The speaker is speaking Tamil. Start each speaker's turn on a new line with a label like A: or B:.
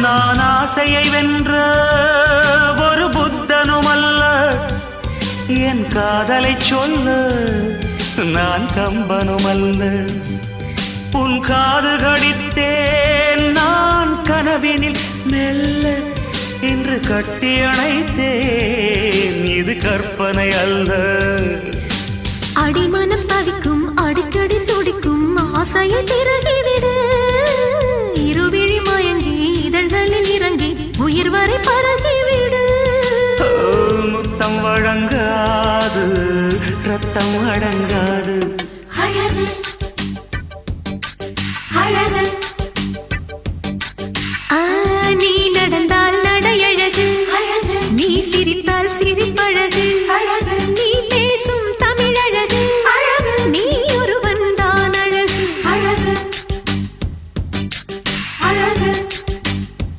A: நான் ஆசையை வென்ற ஒரு புத்தனும் அல்ல, என் காதலை சொல்ல நான் கம்பனும் அல்ல. உன் காது கடித்தேன் நான் கனவினில் மெல்ல, இன்று கட்டி அணைத்தேன் இது கற்பனை அல்ல.
B: அடிமனம் தவிக்கும் அடிக்கடி துடிக்கும் ஆசையை திறகிவி